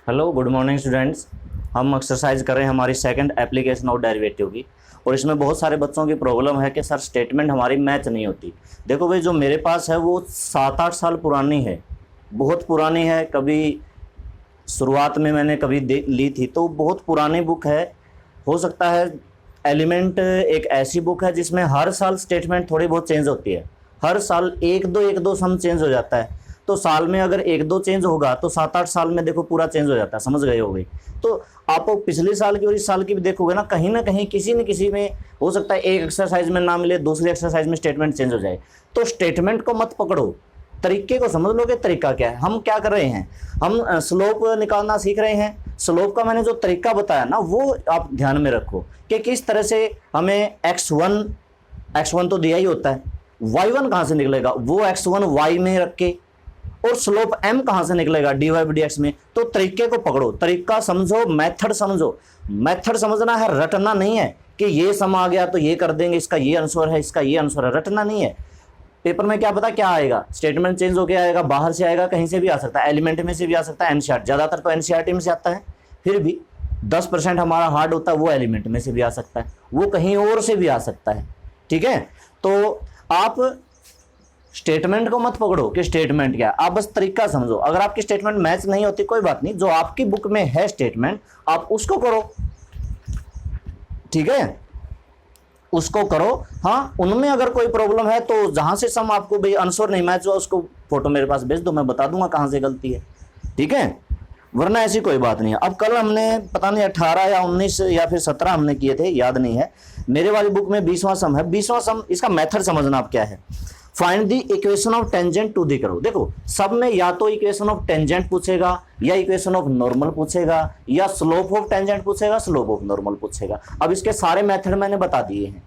Hello, good morning students. हम exercise कर रहे हैं हमारी सेकंड एप्लीकेशन ऑफ डेरिवेटिव की। और इसमें बहुत सारे बच्चों की प्रॉब्लम है कि सर स्टेटमेंट हमारी मैच नहीं होती। देखो भाई, जो मेरे पास है वो 7-8 साल पुरानी है, बहुत पुरानी है। कभी शुरुआत में मैंने कभी ली थी, तो बहुत पुरानी बुक है। हो सकता है एलिमेंट एक ऐसी बुक है जिसमें हर साल स्टेटमेंट थोड़ी बहुत चेंज होती है। हर साल एक दो सम चेंज हो जाता है। तो साल में अगर एक दो चेंज होगा तो 7-8 साल में देखो पूरा चेंज हो जाता है। समझ गए होगे। तो आप पिछले साल की और इस साल की भी देखोगे ना कहीं किसी न किसी में हो सकता है एक एक्सरसाइज में ना मिले, दूसरी एक्सरसाइज में स्टेटमेंट चेंज हो जाए। तो स्टेटमेंट को मत पकड़ो, तरीके को समझ लो कि तरीका क्या है। हम क्या कर रहे हैं, हम स्लोप निकालना सीख रहे हैं। स्लोप का मैंने जो तरीका बताया ना, वो आप ध्यान में रखो कि किस तरह से हमें x1 तो दिया ही होता है, y1 कहाँ से निकलेगा, वो x1 y में रख के, और स्लोप m कहां से निकलेगा, dy by dx में। तो तरीके को पकड़ो, तरीका समझो, मेथड समझो। मेथड समझना है, रटना नहीं है कि ये सम आ गया तो ये कर देंगे, इसका ये आंसर है, इसका ये आंसर है, रटना नहीं है। पेपर में क्या पता क्या आएगा, स्टेटमेंट चेंज होकर आएगा, बाहर से आएगा, कहीं से भी आ सकता है, एलिमेंट में से भी आ सकता है, एनसीईआरटी, ज्यादातर तो एनसीईआरटी में से आता है। फिर भी 10% हमारा हार्ड होता है, वो एलिमेंट में से भी आ सकता है, वो कहीं और से भी आ सकता है। ठीक है, तो आप स्टेटमेंट को मत पकड़ो कि स्टेटमेंट क्या है, आप बस तरीका समझो। अगर आपकी स्टेटमेंट मैच नहीं होती कोई बात नहीं, जो आपकी बुक में है स्टेटमेंट आप उसको करो। ठीक है, उसको करो। हाँ, उनमें अगर कोई प्रॉब्लम है तो जहां से सम आपको भाई आंसर नहीं मैच हुआ, उसको फोटो मेरे पास भेज दो, मैं बता दूंगा कहां से गलती है। ठीक है, वरना ऐसी कोई बात नहीं है। अब कल हमने पता नहीं 18 या 19 या फिर 17 हमने किए थे, याद नहीं है। मेरे वाली बुक में 20वां सम है। 20वां सम, इसका मेथड समझना आप क्या है। Find the equation of tangent to the करो। देखो, सब में या तो इक्वेशन ऑफ टेंजेंट पूछेगा, या इक्वेशन ऑफ नॉर्मल पूछेगा, या स्लोप ऑफ टेंजेंट पूछेगा, स्लोप ऑफ नॉर्मल पूछेगा। अब इसके सारे मेथड मैंने बता दिए हैं।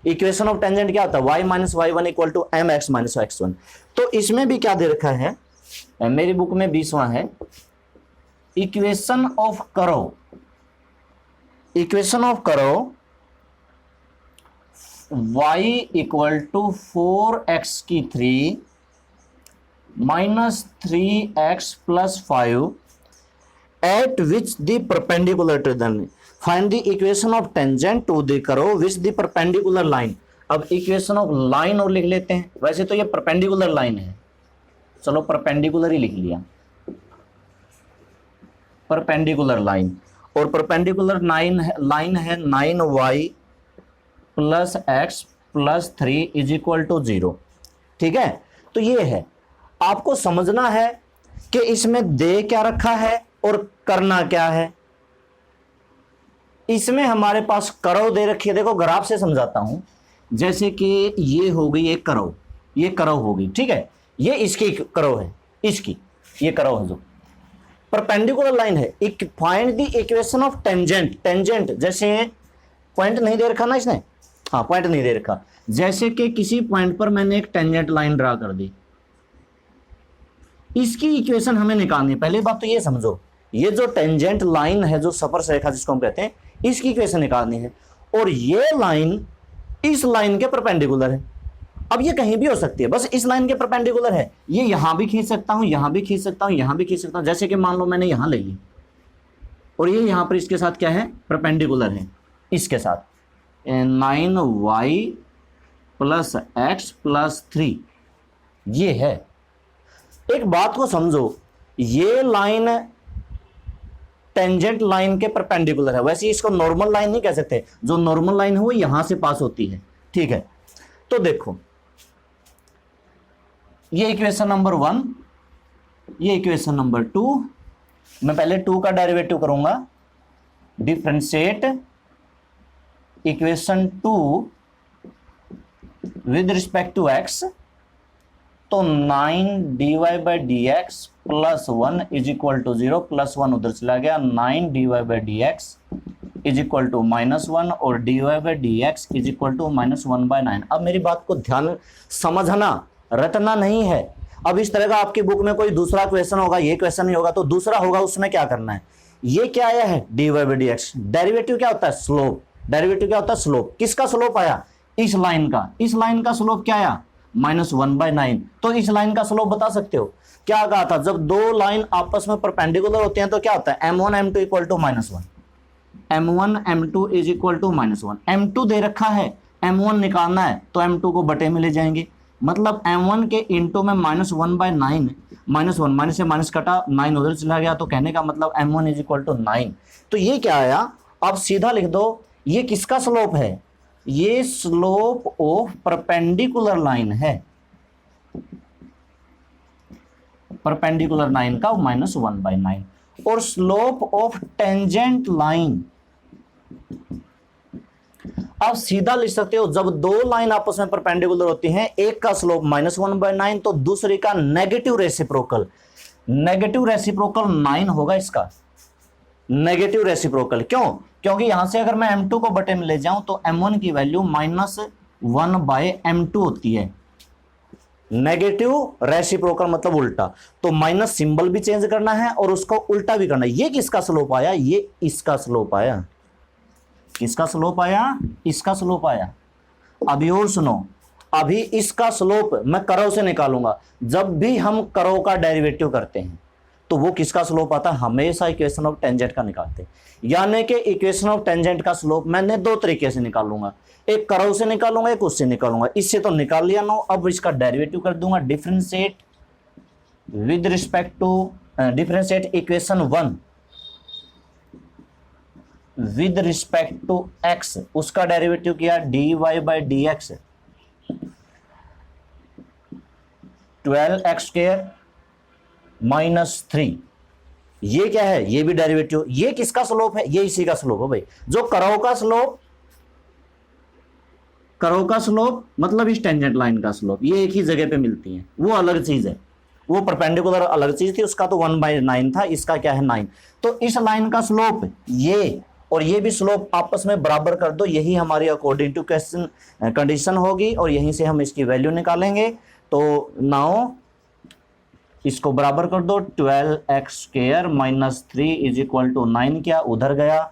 इक्वेशन ऑफ टेंजेंट क्या होता है, y minus y1 equal to mx minus x1। तो इसमें भी क्या दे रखा है, मेरी बुक में 20वां है, इक्वेशन ऑफ करो। इक्वेशन ऑफ करो y equal to 4x3 minus 3x plus 5 at which the perpendicular to the find the equation of tangent to the करो विच द परपेंडिकुलर लाइन। अब इक्वेशन ऑफ लाइन और लिख लेते हैं, वैसे तो ये परपेंडिकुलर लाइन है, चलो परपेंडिकुलर ही लिख लिया, परपेंडिकुलर लाइन। और परपेंडिकुलर लाइन है 9y plus x plus 3 is equal to 0। ठीक है, तो ये है, आपको समझना है कि इसमें दे क्या रखा है और करना क्या है। इसमें हमारे पास करो दे रखी है, देखो ग्राफ से समझाता हूं। जैसे कि ये हो गई एक करो, ये करो होगी, ठीक है, ये इसकी करो है, इसकी ये करो है, जो परपेंडिकुलर लाइन है। Find the equation of tangent. Tangent जैसे पॉइंट नहीं दे रखा ना इसने, हाँ पॉइंट नहीं दे रखा, जैसे कि किसी पॉइंट पर मैंने एक टेंजेंट लाइन ड्रा कर दी, इसकी इक्वेशन हमें निकालनी है। पहली बात तो ये समझो, ये जो टेंजेंट लाइन है, जो स्पर्श रेखा जिसको हम कहते हैं, इसकी इक्वेशन निकालनी है। और ये लाइन इस लाइन के परपेंडिकुलर है। अब ये कहीं भी हो सकती है, बस इस लाइन के परपेंडिकुलर है। ये यहां भी खींच सकता हूं, यहां भी खींच सकता हूं, यहां भी खींच सकता हूं। जैसे कि मान लो मैंने यहां ले ली और ये यहां पर इसके साथ क्या है, परपेंडिकुलर है, इसके साथ 9y प्लस x प्लस 3 ये है। एक बात को समझो, ये लाइन टेंजेंट लाइन के परपेंडिकुलर है। वैसे इसको नॉर्मल लाइन नहीं कह सकते, जो नॉर्मल लाइन है वो यहां से पास होती है। ठीक है, तो देखो ये इक्वेशन नंबर 1, ये इक्वेशन नंबर 2। मैं पहले 2 का डेरिवेटिव करूंगा, differentiate equation 2 with respect to x। तो 9 dy by d x plus 1 is equal to 0, plus 1 उधर चला गया, 9 dy by d x is equal to -1 और dy by d x is equal to -1 by 9। अब मेरी बात को ध्यान समझना, रटना नहीं है। अब इस तरह का आपकी बुक में कोई दूसरा क्वेश्चन होगा, ये क्वेश्चन नहीं होगा तो दूसरा होगा, उसमें क्या करना है। ये क्या आया है, dy by d x. Derivative क्या होता है, स्लोप। डेरिवेटिव क्या होता है, स्लोप। किसका स्लोप आया, इस लाइन का। इस लाइन का स्लोप क्या आया, -1/9। तो इस लाइन का स्लोप बता सकते हो? क्या कहा था, जब दो लाइन आपस में परपेंडिकुलर होते हैं तो क्या होता है, m1 m2 equal to -1, m1 m2 is equal to -1। m2 दे रखा है, m1 निकालना है तो m2 को बटे में ले जाएंगे, मतलब m1 के इंटू में -1/9, -1 माइनस से माइनस कटा, 9 उधर चला गया, तो कहने का मतलब m1 इज इक्वल टू 9। तो ये क्या आया, अब सीधा लिख दो, ये किसका स्लोप है, ये स्लोप ऑफ परपेंडिकुलर लाइन है, परपेंडिकुलर लाइन का -1/9। और स्लोप ऑफ टेंजेंट लाइन, अब सीधा लिख सकते हो, जब दो लाइन आपस में परपेंडिकुलर होती हैं, एक का स्लोप -1/9 तो दूसरी का नेगेटिव रेसिप्रोकल, नेगेटिव रेसिप्रोकल 9 होगा इसका, नेगेटिव रेसिप्रोकल। क्यों? क्योंकि यहां से अगर मैं m2 को बटे में ले जाऊं तो m1 की वैल्यू -1/m2 होती है, नेगेटिव रेसिप्रोकल मतलब उल्टा, तो माइनस सिंबल भी चेंज करना है और उसको उल्टा भी करना है। ये किसका स्लोप आया, ये इसका स्लोप आया, किसका स्लोप आया, इसका स्लोप आया। अभी और सुनो, अभी इसका स्लोप मैं करव से निकालूंगा, जब भी हम करव का डेरिवेटिव करते हैं तो वो किसका स्लोप आता है, हमेशा इक्वेशन ऑफ टेंजेंट का निकालते हैं। यानी कि इक्वेशन ऑफ टेंजेंट का स्लोप मैंने दो तरीके से निकालूंगा, एक करव से निकालूंगा, एक उससे निकालूंगा। इससे तो निकाल लिया ना, अब इसका डेरिवेटिव कर दूंगा, differentiate with respect to, differentiate equation 1 with respect to x, उसका डेरिवेटिव किया dy/dx 12x² -3। ये क्या है, ये भी डेरिवेटिव, ये किसका स्लोप है, ये इसी का स्लोप है भाई। जो करव का स्लोप, करव का स्लोप मतलब इस टेंजेंट लाइन का स्लोप, ये एक ही जगह पे मिलती है, वो अलग चीज है, वो परपेंडिकुलर अलग चीज थी, उसका तो 1/9 था, इसका क्या है 9। तो इस लाइन का स्लोप ये और ये भी स्लोप आपस में बराबर कर दो, यही हमारी अकॉर्डिंग टू क्वेश्चन कंडीशन होगी और यहीं से हम इसकी वैल्यू निकालेंगे। तो नाउ इसको बराबर कर दो, 12x² -3 इज इक्वल टू 9, क्या उधर गया,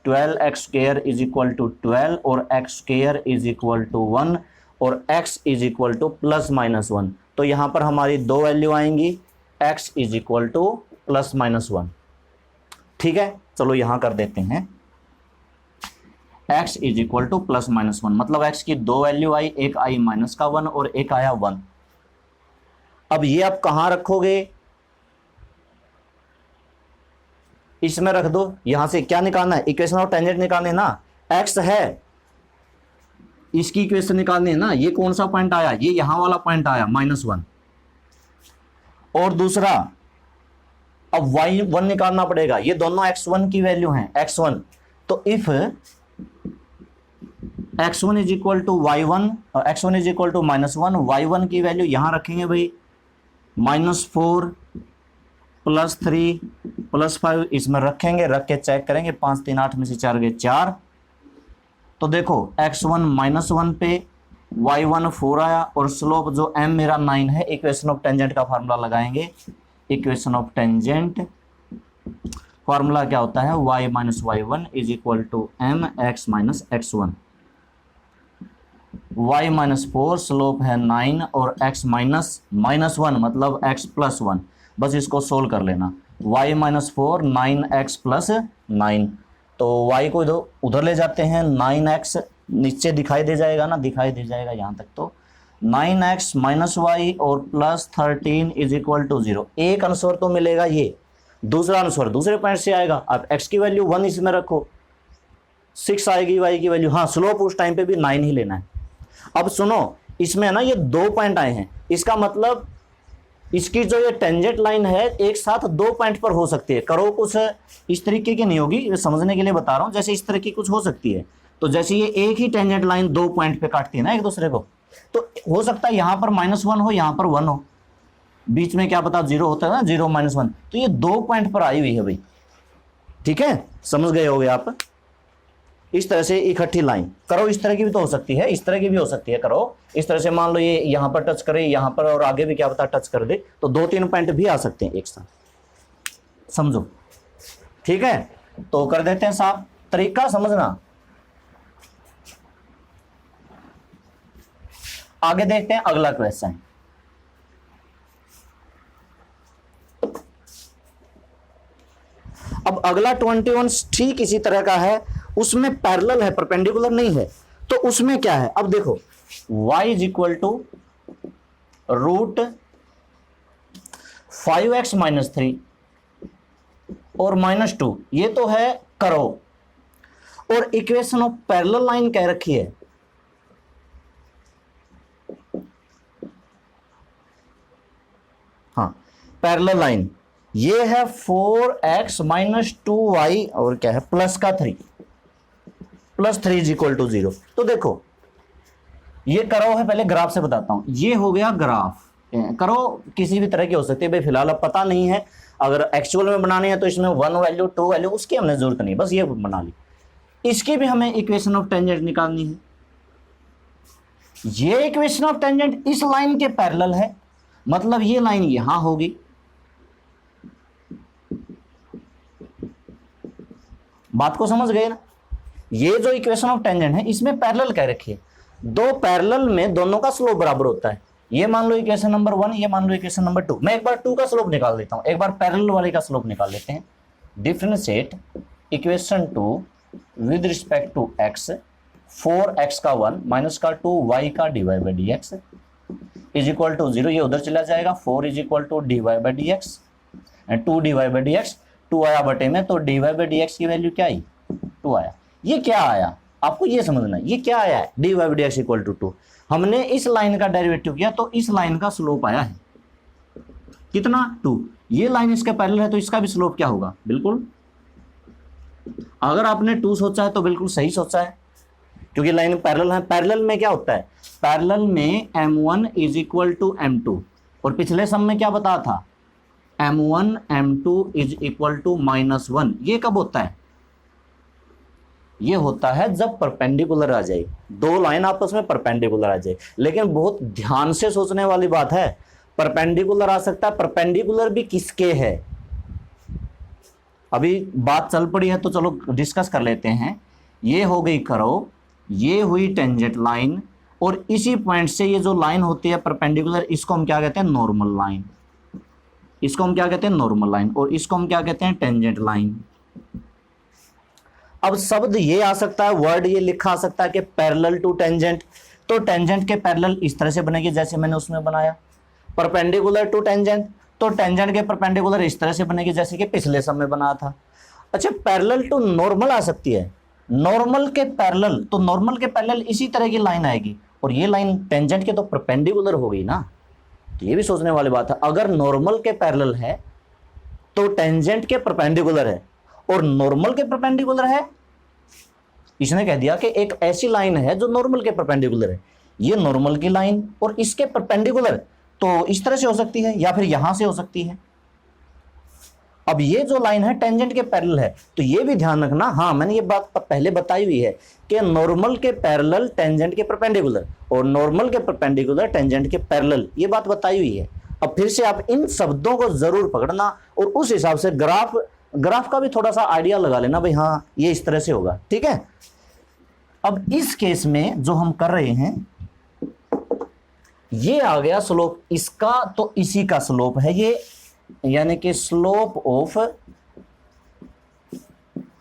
12x² इज इक्वल टू 12 और x² इज इक्वल टू 1 और x इज इक्वल टू +-1। तो यहां पर हमारी दो वैल्यू आएंगी, x इज इक्वल टू +-1। ठीक है, चलो यहां कर देते हैं, x इज इक्वल टू +-1, मतलब x की दो वैल्यू आई, एक आई -1 और एक आया 1। अब ये आप कहां रखोगे, इसमें रख दो। यहां से क्या निकालना है, इक्वेशन ऑफ टेंजेंट निकालने ना, x है, इसकी इक्वेशन निकालनी है ना। ये कौन सा पॉइंट आया, ये यहां वाला पॉइंट आया -1, और दूसरा अब y1 निकालना पड़ेगा, ये दोनों x1 की वैल्यू हैं, x1। तो if x1 is equal to y1, x1 is equal to -1, y1 की वैल्यू यहां रखेंगे भाई, -4 +3 +5 इसमें रखेंगे, रख के चेक करेंगे, 5 3 8 में से 4 गए 4। तो देखो x1 -1 पे y1 4 आया और स्लोप जो m मेरा 9 है, इक्वेशन ऑफ टेंजेंट का फार्मूला लगाएंगे। इक्वेशन ऑफ टेंजेंट फार्मूला क्या होता है, y - y1 is equal to m x - x1। y -4 slope है 9 और x -1 मतलब x + 1, बस इसको सोल्व कर लेना, y -4 9x + 9। तो y को उधर ले जाते हैं, 9x नीचे दिखाई दे जाएगा ना, दिखाई दे जाएगा यहाँ तक, तो 9x - y और +13 इज इक्वल टू 0। एक आंसर तो मिलेगा ये, दूसरा आंसर दूसरे पॉइंट से आएगा। अब x की वैल्यू 1 इसमें रखो, 6 आएगी y की वैल्यू, हाँ स्लोप उस टाइम पे भी 9 ही लेना है। अब सुनो, इसमें ना ये दो पॉइंट आए हैं, इसका मतलब इसकी जो ये टेंजेंट लाइन है एक साथ दो पॉइंट पर हो सकती है। करो कुछ इस तरीके की नहीं होगी, समझने के लिए बता रहा हूं, जैसे इस तरह की कुछ हो सकती है। तो जैसे ये एक ही टेंजेंट लाइन दो पॉइंट पे काटती है ना एक दूसरे को, तो हो सकता है यहां पर -1 हो, यहां पर 1 हो, बीच में क्या पता 0 होता है ना, 0 -1, तो ये दो पॉइंट पर आई हुई है भाई। ठीक है, समझ गए होगे आप। इस तरह से इकट्ठी लाइन करो, इस तरह की भी तो हो सकती है, इस तरह की भी हो सकती है। करो इस तरह से, मान लो ये यहां पर टच करे, यहां पर, और आगे भी क्या पता टच कर दे, तो 2-3 पॉइंट भी आ सकते हैं एक साथ, समझो। ठीक है, तो कर देते हैं साफ, तरीका समझना। आगे देखते हैं अगला क्वेश्चन। अब अगला 21 ठीक इसी तरह का है, उसमें पैरेलल है, परपेंडिकुलर नहीं है। तो उसमें क्या है, अब देखो y is equal to root 5x minus 3 और -2, ये तो है करो, और इक्वेशन ऑफ पैरेलल लाइन कह रखी है। हाँ, पैरेलल लाइन ये है 4x माइनस 2y और क्या है प्लस का 3, प्लस 3 इज इक्वल टू 0। तो देखो ये करो है, पहले ग्राफ से बताता हूं। ये हो गया ग्राफ, करो किसी भी तरह की हो सकती है भाई, फिलहाल अब पता नहीं है। अगर एक्चुअल में बनाने हैं तो इसमें 1 वैल्यू 2 वैल्यू उसकी हमने जरूरत नहीं, बस ये बना ली। इसकी भी हमें इक्वेशन ऑफ टेंजेंट निकालनी है। ये इक्वेशन ऑफ टेंजेंट इस लाइन के पैरेलल है, मतलब ये लाइन यहां होगी, बात को समझ गए ना। ये जो इक्वेशन ऑफ टेंजेंट है इसमें पैरेलल कह रखी है, दो पैरेलल में दोनों का स्लोप बराबर होता है। ये मान लो इक्वेशन नंबर 1, ये मान लो इक्वेशन नंबर 2। मैं एक बार 2 का स्लोप निकाल देता हूं, एक बार पैरेलल वाले का स्लोप निकाल लेते हैं। Differentiate equation 2 with respect to x, 4x का 1 माइनस का 2 y का divide by d x is equal to 0। ये उधर चला जाएगा, 4 is equal to divide by d x and 2 divide by d x, 2 आया बटे में, तो डिवाइड बाई डी एक्स की वैल्यू क्या आई 2 आया। ये क्या आया आपको ये समझना है, ये क्या आया है d y by d x equal to 2। हमने इस लाइन का डेरिवेटिव किया तो इस लाइन का स्लोप आया है कितना 2। ये लाइन इसके पैरेलल है तो इसका भी स्लोप क्या होगा, बिल्कुल अगर आपने 2 सोचा है तो बिल्कुल सही सोचा है, क्योंकि लाइन पैरेलल है। पैरेलल में क्या होता है, पैरेलल में m1 is equal to m2, और पिछले सम में क्या बताया था m1 m2 is equal to -1। ये कब होता है, ये होता है जब परपेंडिकुलर आ जाए, दो लाइन आपस में परपेंडिकुलर आ जाए। लेकिन बहुत ध्यान से सोचने वाली बात है, परपेंडिकुलर आ सकता है, परपेंडिकुलर भी किसके है, अभी बात चल पड़ी है तो चलो डिस्कस कर लेते हैं। ये हो गई करो, ये हुई टेंजेंट लाइन, और इसी पॉइंट से ये जो लाइन होती है परपेंडिकुलर, इसको हम क्या कहते हैं नॉर्मल लाइन, इसको हम क्या कहते हैं नॉर्मल लाइन, और इसको हम क्या कहते हैं टेंजेंट लाइन। अब शब्द ये आ सकता है, वर्ड ये लिखा आ सकता है कि पैरेलल टू टेंजेंट, तो टेंजेंट के पैरेलल इस तरह से बनेगी जैसे मैंने उसमें बनाया। परपेंडिकुलर टू टेंजेंट, तो टेंजेंट के परपेंडिकुलर इस तरह से बनेगी जैसे कि पिछले सब में बनाया था। अच्छा, पैरेलल टू नॉर्मल आ सकती है, नॉर्मल के पैरेलल, तो नॉर्मल के पैरेलल इसी तरह की लाइन आएगी, और ये लाइन टेंजेंट के तो परपेंडिकुलर हो गई ना, तो ये भी सोचने वाली बात है। अगर नॉर्मल के पैरेलल है तो टेंजेंट के परपेंडिकुलर है, और नॉर्मल के परपेंडिकुलर है, इसने कह दिया कि एक ऐसी लाइन है जो नॉर्मल के परपेंडिकुलर है, ये नॉर्मल की लाइन और इसके परपेंडिकुलर, तो इस तरह से हो सकती है या फिर यहां से हो सकती है। अब ये जो लाइन है टेंजेंट के पैरेलल है, तो ये भी ध्यान रखना, हाँ मैंने ये बात पहले बताई हुई है कि नॉर्मल के पैरेलल टेंजेंट के परपेंडिकुलर, और नॉर्मल के परपेंडिकुलर टेंजेंट के पैरेलल, ये बात बताई हुई है। अब फिर से आप इन शब्दों को जरूर पकड़ना, और उस हिसाब से ग्राफ का भी थोड़ा सा आइडिया लगा लेना, भाई हाँ ये इस तरह से होगा, ठीक है। अब इस केस में जो हम कर रहे हैं, ये आ गया स्लोप इसका, तो इसी का स्लोप है ये, यानी कि slope of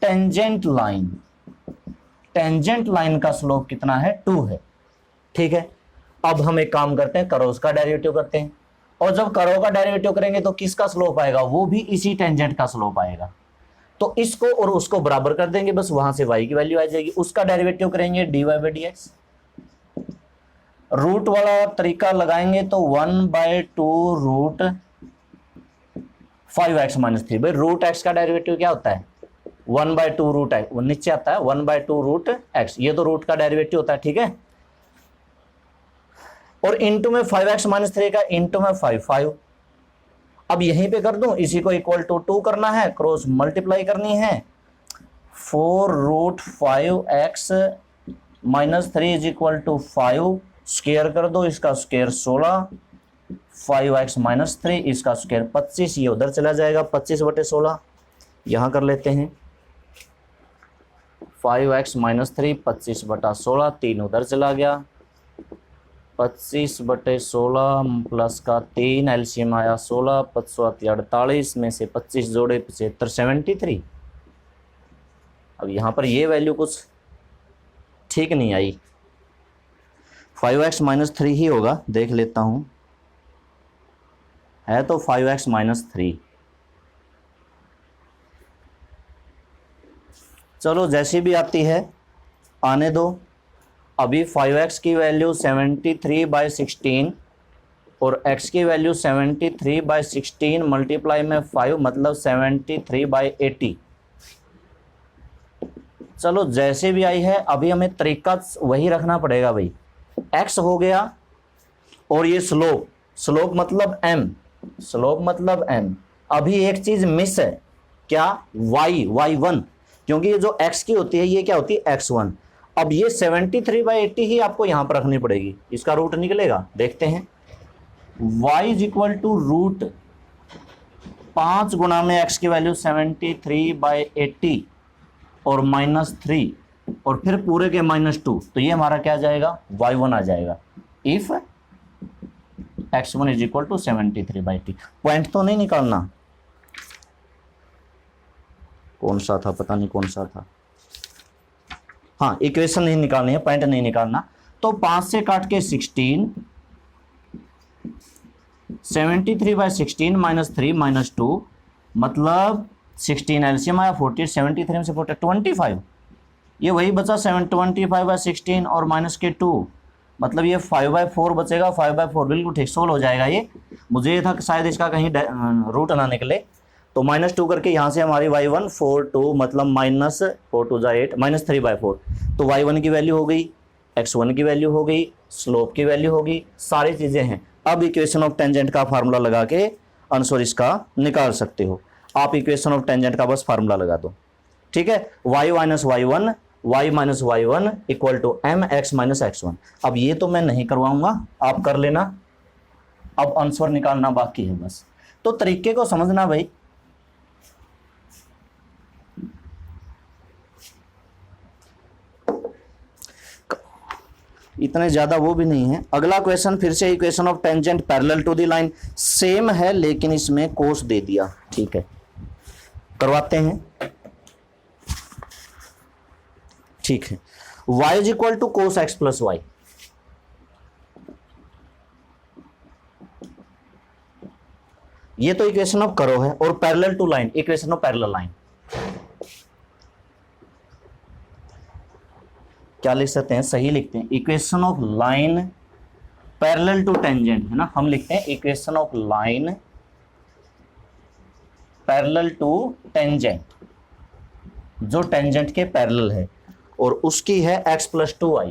tangent line, tangent line का स्लोप कितना है 2 है, ठीक है। अब हम एक काम करते हैं, करो उसका डेरिवेटिव करते हैं, और जब करो का डेरिवेटिव करेंगे तो किसका स्लोप आएगा, वो भी इसी टेंजेंट का स्लोप आएगा। तो इसको और उसको बराबर कर देंगे, बस वहां से y की वैल्यू आ जाएगी। उसका डेरिवेटिव करेंगे dy by d x, root वाला तरीका लगाएंगे तो 1/2 रूट 5x माइनस 3। भाई रूट x का डेरिवेटिव क्या होता है 1/2 रूट x, वो नीचे आता है 1/2 रूट x, ये तो रूट का डेरिवेटिव होता है, ठीक है। और इंटू में 5x माइनस 3 का इंटू में 5। अब यहीं पे कर दूं, इसी को इक्वल टू 2 करना है, क्रॉस मल्टीप्लाई करनी है, 4 root 5x minus 3 is equal to 5, square कर दो, इसका स्क्वायर 16, 5x माइनस 3 इसका स्क्वायर 25, ये उधर चला जाएगा 25/16, यहां कर लेते हैं 5x माइनस 3 25/16, 3 उधर चला गया, 25/16 प्लस का 3, एलसीएम आया 16, 5 48 में से 25 जोड़े 75, 73। अब यहाँ पर ये वैल्यू कुछ ठीक नहीं आई, 5x - 3 ही होगा, देख लेता हूँ, है तो 5x - 3। चलो जैसी भी आती है आने दो। अभी 5x की वैल्यू 73/16 और x की वैल्यू 73/16 मल्टीप्लाई में 5 मतलब 73/80। चलो जैसे भी आई है, अभी हमें तरीका वही रखना पड़ेगा भाई। x हो गया और ये स्लोप मतलब m, स्लोप मतलब m। अभी एक चीज मिस है, क्या? y1, क्योंकि ये जो x की होती है ये क्या होती है? x1। अब ये 73/80 ही आपको यहां पर रखनी पड़ेगी, इसका रूट निकलेगा, देखते हैं। y = √5 गुना में x की वैल्यू 73/80 और -3 और फिर पूरे के -2, तो ये हमारा क्या आ जाएगा? y1 आ जाएगा। If x1 = 73/80। पॉइंट तो नहीं निकालना, कौन सा था पता नहीं कौन सा था, हाँ इक्वेशन नहीं निकालनी है, पॉइंट नहीं निकालना। तो 5 से काट के 16, 73/16 -3 -2 मतलब 16, एलसीएम आया 40, 73 में से 40 25, ये वही बचा 725/16 और -2 मतलब ये 5/4 बचेगा। 5/4 बिल्कुल ठीक सोल्व हो जाएगा। ये मुझे ये था कि शायद इसका कहीं रूट ना निकले, तो -2 करके यहाँ से हमारी y1 4 2 मतलब -4 2 8 -3/4, तो y1 की वैल्यू हो गई, x1 की वैल्यू हो गई, स्लोप की वैल्यू होगी, सारी चीज़ें हैं। अब इक्वेशन ऑफ टेंजेंट का फार्मूला लगा के आंसर इसका निकाल सकते हो। आप इक्वेशन ऑफ टेंजेंट का बस फार्मूला लगा दो, ठीक है। y - y1 = mx - x1। अब ये तो मैं नहीं करवाऊंगा, आप कर लेना, अब आंसर निकालना बाकी है बस। तो तरीके को समझना भाई। इतने ज़्यादा वो भी नहीं है। अगला क्वेश्चन फिर से equation of tangent parallel to the line, same है लेकिन इसमें कोस दे दिया, ठीक है, करवाते हैं, ठीक है। y = cos x + y, ये तो इक्वेशन ऑफ करो है, और parallel to line equation of parallel line. क्या लिख सकते हैं? सही लिखते हैं, equation of line parallel to tangent, है ना। हम लिखते हैं equation of line parallel to tangent, जो टेंजेंट के पैरेलल है, और उसकी है x + 2y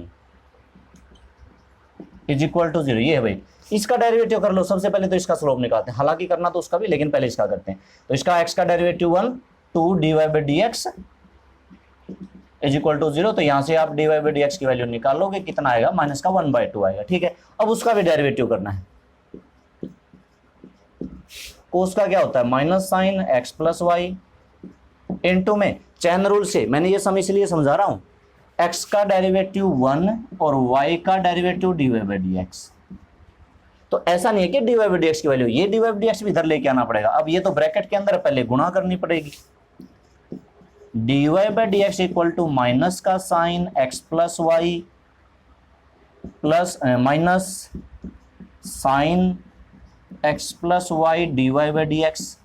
= 0। ये है भाई, इसका डेरिवेटिव कर लो। सबसे पहले तो इसका स्लोप निकालते हैं, हालांकि करना तो उसका भी, लेकिन पहले इसका करते हैं। तो इसका x का डेरिवेटिव 1 2 dy/dx = 0, तो यहां से आप dy/dx की वैल्यू निकालोगे, कितना आएगा? -1/2 आएगा, ठीक है। अब उसका भी डेरिवेटिव करना है। कोस का क्या होता है? -sin x + y इनटू में चैन रूल से, मैंने ये इसलिए समझा रहा हूं, x का डेरिवेटिव 1 और y का डेरिवेटिव dy/dx। तो ऐसा नहीं है कि dy/dx की वैल्यू, ये dy/dx भी इधर लेके आना पड़ेगा। अब ये तो ब्रैकेट के अंदर पहले गुणा करनी पड़ेगी। dy/dx = माइनस का sine x + y plus minus sine x + y dy/dx।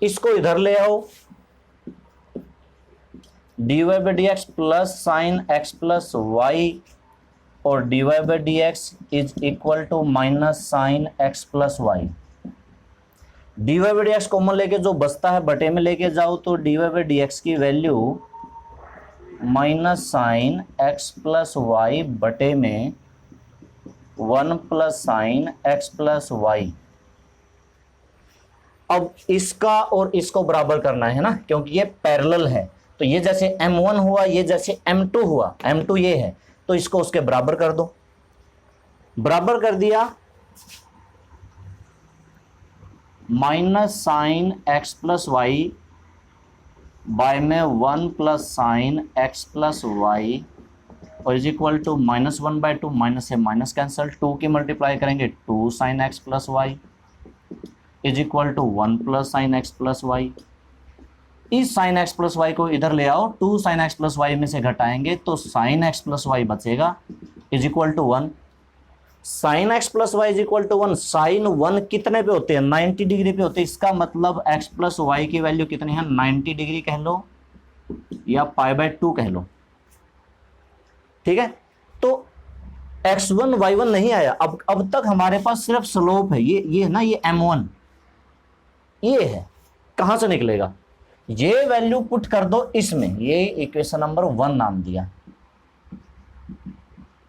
इसको इधर ले आओ, dy/dx plus sine x + y और dy/dx = minus sine x + y। dy/dx common लेके जो बचता है बटे में लेके जाओ, तो dy/dx की value minus sine x + y बटे में 1 प्लस साइन x + y। अब इसका और इसको बराबर करना है ना, क्योंकि ये पैरेलल है। तो ये जैसे m1 हुआ, ये जैसे m2 हुआ, m2 ये है, तो इसको उसके बराबर कर दो। बराबर कर दिया, minus sine x + y by में 1 प्लस साइन x + y और इज इक्वल टू -1/2, माइनस से माइनस कैंसल, 2 की मल्टीप्लाई करेंगे 2 sin x plus y is equal to 1 plus sine x plus y. इस sin x प्लस वाई को इधर ले आओ, 2 sin x प्लस वाई में से घटाएंगे तो sin x प्लस वाई बचेगा is equal to 1। sin x plus y is equal to 1, sin 1 कितने पे होते हैं 90 डिग्री पे होते हैं, इसका मतलब x प्लस वाई की वैल्यू कितनी है 90 डिग्री कह लो या π/2 कह लो, ठीक है। तो x1 y1 नहीं आया, अब तक हमारे पास सिर्फ स्लोप है, ये है ना, ये m1 ये है, कहां से निकलेगा, ये वैल्यू पुट कर दो इसमें, ये इक्वेशन नंबर 1 नाम दिया,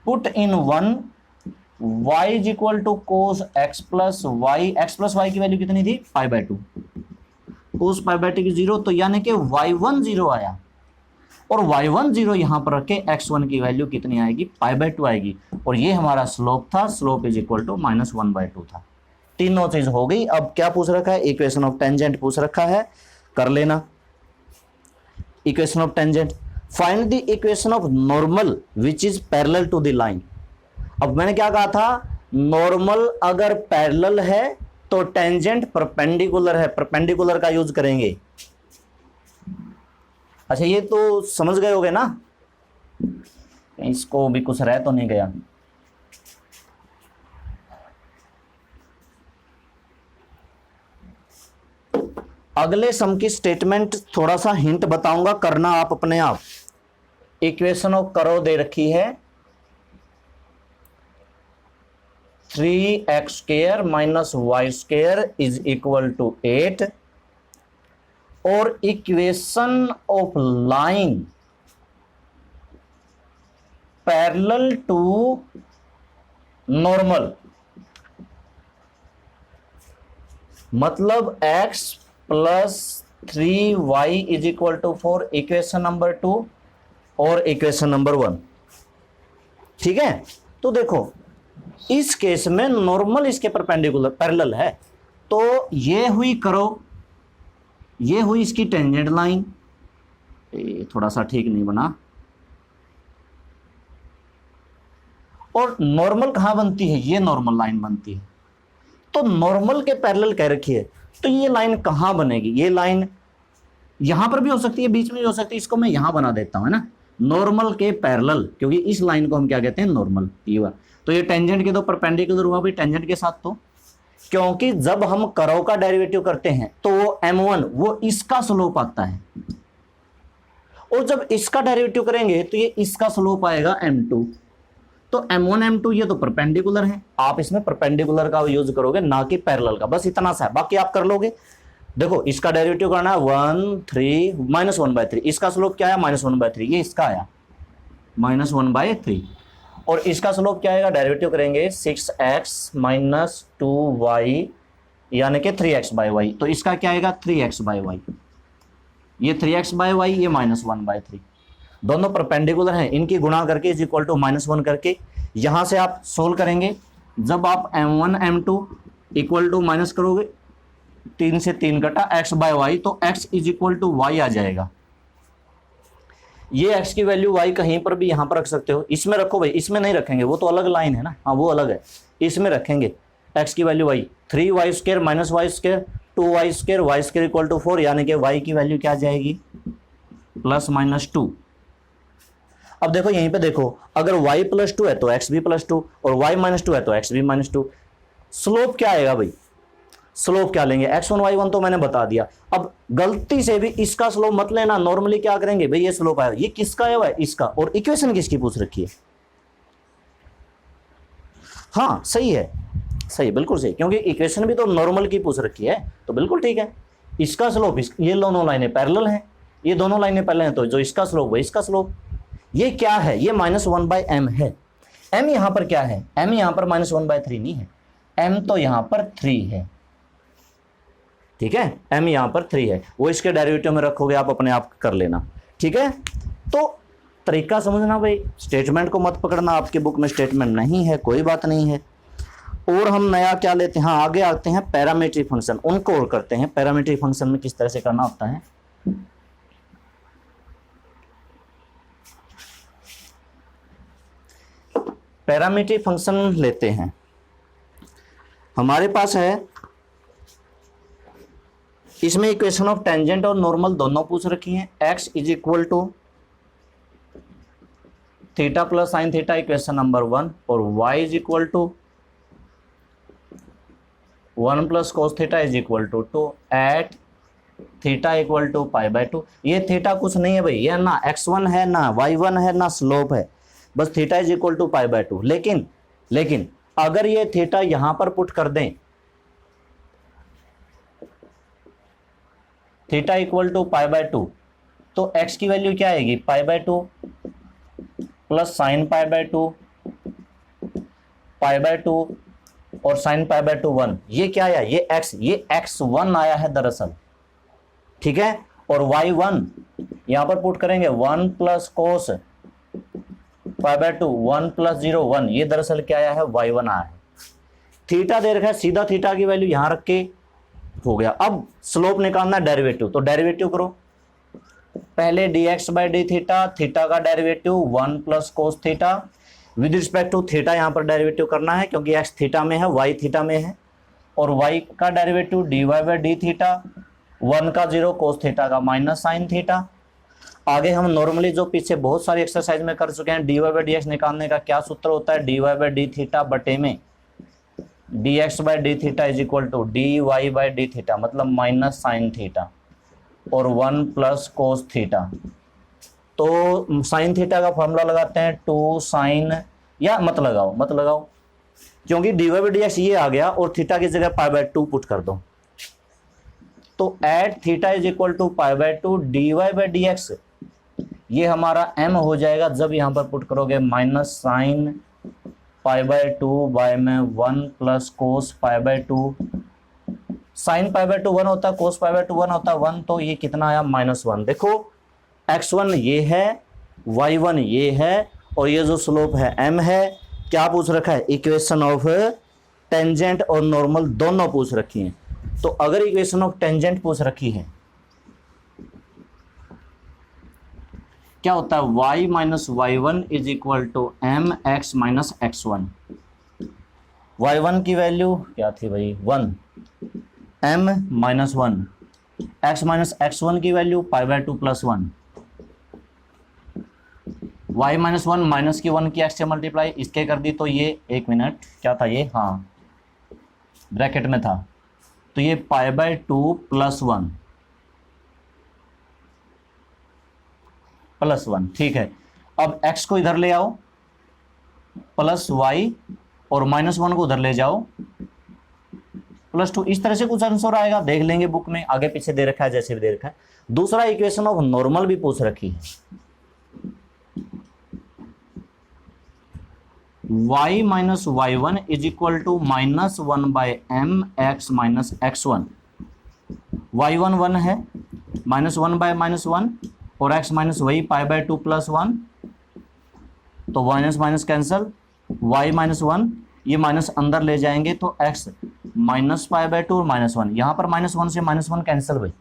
put in 1 y is equal to cos x plus y, x plus y की वैल्यू कितनी थी π/2, कोस π/2 की 0, तो यानी कि y1 0 आया, और y1 0 यहां पर रखे x1 की वैल्यू कितनी आएगी π/2 आएगी, और ये हमारा स्लोप था, स्लोप इज इक्वल टू -1/2 था। तीनों चीज हो गई। अब क्या पूछ रखा है, इक्वेशन ऑफ टेंजेंट पूछ रखा है, कर लेना equation of tangent. Find the equation of normal which is parallel to the line. अब मैंने क्या कहा था, नॉर्मल अगर पैरेलल है तो टेंजेंट परपेंडिकुलर है, परपेंडिकुलर का यूज करेंगे। अच्छा ये तो समझ गए होगे ना, इसको भी कुछ रह तो नहीं गया। अगले सम की स्टेटमेंट थोड़ा सा हिंट बताऊंगा, करना आप अपने आप। इक्वेशन ऑफ करो दे रखी है 3x² minus y² is equal to 8, और equation of line parallel to normal, मतलब x plus 3y is equal to 4, equation number 2 और इक्वेशन नंबर 1, ठीक है। तो देखो इस केस में नॉर्मल इसके परपेंडिकुलर पैरेलल है, तो ये हुई करो, ये हुई इसकी टेंजेंट लाइन, थोड़ा सा ठीक नहीं बना, और नॉर्मल कहां बनती है, ये नॉर्मल लाइन बनती है, तो नॉर्मल के पैरेलल कह रखी है, तो ये लाइन कहां बनेगी, ये लाइन यहां पर भी हो सकती है, बीच में भी हो सकती है, इसको मैं यहां बना देता हूं, है ना, नॉर्मल के पैरेलल, क्योंकि इस लाइन को हम क्या कहते हैं नॉर्मल, ये तो ये टेंजेंट के तो परपेंडिकुलर हुआ भाई टेंजेंट के साथ, तो क्योंकि जब हम कर्व का डेरिवेटिव करते हैं तो वो m1 वो इसका स्लोप आता है, और जब इसका डेरिवेटिव करेंगे तो ये इसका स्लोप आएगा m2, तो m1 m2 ये तो परपेंडिकुलर है, आप इसमें परपेंडिकुलर का यूज करोगे ना कि पैरेलल का, बस इतना सा है, बाकी आप कर लोगे। देखो इसका डेरिवेटिव करना है 1 3 -1/3, इसका स्लोप क्या है -1/3, ये इसका आया -1/3, और इसका स्लोप क्या आएगा, डेरिवेटिव करेंगे 6x माइनस 2y यानी कि 3x/y, तो इसका क्या आएगा 3x/y, ये 3x/y, ये -1/3, दोनों परपेंडिकुलर हैं, इनकी गुणा करके इज इक्वल टू -1 करके यहां से आप सोल्व करेंगे। जब आप m1 m2 equal to minus करोगे, 3 से 3 कटा x/y, तो x is equal to y आ जाएगा। ये x की वैल्यू y कहीं पर भी यहां पर रख सकते हो, इसमें रखो भाई, इसमें नहीं रखेंगे, वो तो अलग लाइन है ना, हाँ वो अलग है, इसमें रखेंगे x की value y, 3y² minus y², 2y² y² equal to 4, यानी कि y की वैल्यू क्या आ जाएगी +-2। अब देखो यहीं पे देखो, अगर y +2 है तो x भी +2, और y -2 है तो x भी -2, स्लोप क्या आएगा भाई, स्लोप क्या लेंगे, x1 y1 तो मैंने बता दिया। अब गलती से भी इसका स्लोप मत लेना, नॉर्मली क्या करेंगे भाई, ये स्लोप आएगा, ये किसका है भाई, इसका, और इक्वेशन किसकी पूछ रखी है, हाँ सही है, सही बिल्कुल सही, क्योंकि इक्वेशन भी तो नॉर्मल की पूछ रखी है, तो बिल्कुल ठीक है। इसका स्लोप, ये दोनों लाइनें पैरेलल हैं, ये दोनों लाइनें पैरेलल हैं, तो जो इसका स्लोप वही इसका स्लोप। ये क्या है, ये -1/m है, m यहां पर क्या है, m यहां पर -1/3 नहीं है, m तो यहां पर 3 है, ठीक है, m यहां पर 3 है, वो इसके डेरिवेटिव में रखोगे, आप अपने आप कर लेना, ठीक है। तो तरीका समझना भाई, स्टेटमेंट को मत पकड़ना, आपके बुक में स्टेटमेंट नहीं है, कोई बात नहीं है। और हम नया क्या लेते हैं, हाँ आगे आते हैं पैरामीट्रिक फंक्शन, उनको और करते हैं, पैरामीट्रिक फंक्शन में किस तरह से करना होता है। पैरामीट्रिक फंक्शन लेते हैं। हमारे पास है, इसमें इक्वेशन ऑफ टेंजेंट और नॉर्मल दोनों पूछ रखी हैं। x is equal to theta plus sine theta, equation number 1, और y is equal to 1 plus cos theta is equal to 2 at theta equal to pi by 2। ये थीटा कुछ नहीं है भाई, ये ना x1 है ना y1 है ना स्लोप है, बस theta is equal to pi by 2। लेकिन अगर ये थीटा यहां पर पुट कर दें, theta equal to pi by 2, तो x की वैल्यू क्या आएगी, pi by 2 plus sine pi by 2, pi by 2 और साइन पाई बाय 2 1। ये क्या आया, ये x1 आया है दरअसल, ठीक है। और y1 यहां पर पुट करेंगे 1 plus cos pi by 2 1 plus 0 1, ये दरअसल क्या आया है, y1 आया है। थीटा दे रखा है, सीधा थीटा की वैल्यू यहां रख के हो गया। अब स्लोप निकालना है, डेरिवेटिव, तो डेरिवेटिव करो। पहले dx by d theta, theta का derivative 1 plus cos theta with respect to theta, यहां पर डेरिवेटिव करना है क्योंकि x थीटा में है, y थीटा में है। और y का derivative dy by d theta, 1 का 0 कोस थीटा का माइनस साइन थीटा। आगे हम नॉर्मली जो पीछे बहुत सारी एक्सरसाइज में कर चुके हैं, dy बाई डी एक्स निकालने का क्या सूत्र होता है, dy बाई डी थीटा बटे में dx by d theta is equal to dy by d theta, मतलब माइनस साइन थीटा और 1 प्लस कोस थीटा। तो साइन थीटा का फॉर्मूला लगाते हैं 2 साइन, या मत लगाओ क्योंकि dy बाई डी एक्स ये आ गया और थीटा की जगह पाई बाय 2 पुट कर दो। तो at theta is equal to pi by 2 dy by d x, ये हमारा m हो जाएगा जब यहां पर पुट करोगे minus sine pi by 2 by में 1 plus cos pi by 2। Sine pi by 2 1 होता है, कोस पाई बाय 2 1 होता है 1, तो ये कितना आया, -1। देखो x1 ये है, y1 ये है, और ये जो स्लोप है m है। क्या पूछ रखा है, इक्वेशन ऑफ टेंजेंट और नॉर्मल दोनों पूछ रखी हैं। तो अगर इक्वेशन ऑफ टेंजेंट पूछ रखी है, क्या होता है, y minus y1 is equal to m x minus x1। y1 की वैल्यू क्या थी भाई, 1, m minus 1, x minus x1 की value pi by 2 plus 1, y minus 1 minus की 1 की x से मल्टीप्लाई इसके कर दी, तो ये 1 मिनट क्या था ये, हाँ ब्रैकेट में था, तो ये पाई बाय 2 प्लस 1 प्लस 1, ठीक है। अब x को इधर ले आओ प्लस y, और -1 को उधर ले जाओ प्लस 2, इस तरह से कुछ आंसर आएगा, देख लेंगे बुक में, आगे पीछे दे रखा है जैसे भी दे रखा है। दूसरा इक्वेशन ऑफ नॉर्मल भी पूछ रखी है, y minus y1 is equal to -1 by m x minus x1। y1 1 है, -1 बाय -1, और x माइनस वही पाई बाय 2 प्लस 1, तो minus minus cancel, y minus 1 ये माइनस अंदर ले जाएंगे, तो x माइनस पाई बाय 2 और -1, यहाँ पर -1 से -1 कैंसिल भाई,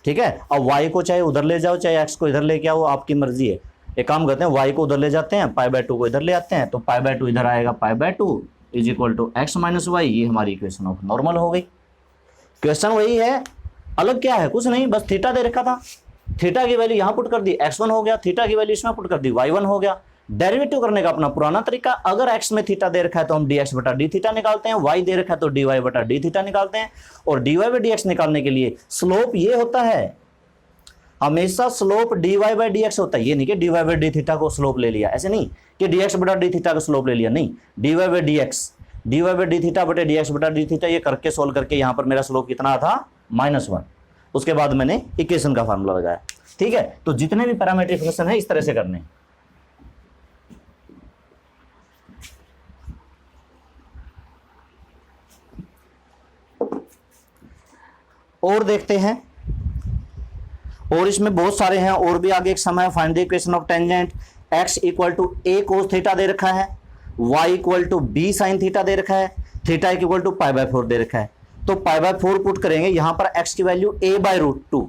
ठीक है। अब y को चाहे उधर ले जाओ चाहे x को इधर लेके आओ, आपकी मर्जी है। एक काम करते हैं, y को उधर ले जाते हैं, पाई बाय 2 को इधर ले आते हैं, तो पाई बाय 2 इधर आएगा, pi by 2 is equal to x minus y, ये हमारी इक्वेशन ऑफ नॉर्मल हो गई। क्वेश्चन वही है, अलग क्या है, कुछ नहीं, बस थीटा दे रखा था, थीटा की वैल्यू यहां पुट कर दी, x1 हो गया, थीटा की वैल्यू इसमें पुट कर दी, y1 हो गया। डेरिवेटिव करने का अपना पुराना तरीका, अगर x में थीटा दे रखा है तो हम dx बटा डी थीटा निकालते हैं, y दे रखा है तो dy बटा डी थीटा निकालते हैं। और dy बाई dx निकालने के लिए स्लोप ये होता है, हमेशा स्लोप dy बाई dx होता है, ये नहीं कि dy बाई डी थीटा को स्लोप ले लिया, ऐसे नहीं कि dx बटा डी थीटा को स्लोप ले लिया, नहीं, dy by dx, dy by d theta बटे dx बटा डी थीटा, ये करके सोल्व करके यहाँ पर मेरा स्लोप कितना था, -1। उसके बाद मैंने इक्वेशन का फार्मूला लगाया, ठीक है। तो जितने भी पैरामीट्रिक फंक्शन है इस तरह से करने। और देखते हैं, और इसमें बहुत सारे हैं, और भी आगे एक समय find the equation of tangent. x equal to a cos theta दे रखा है, y equal to b sine theta दे रखा है, theta equal to pi by 4 दे रखा है। तो पाई बाय 4 पुट करेंगे, यहां पर x की वैल्यू a बाय √2।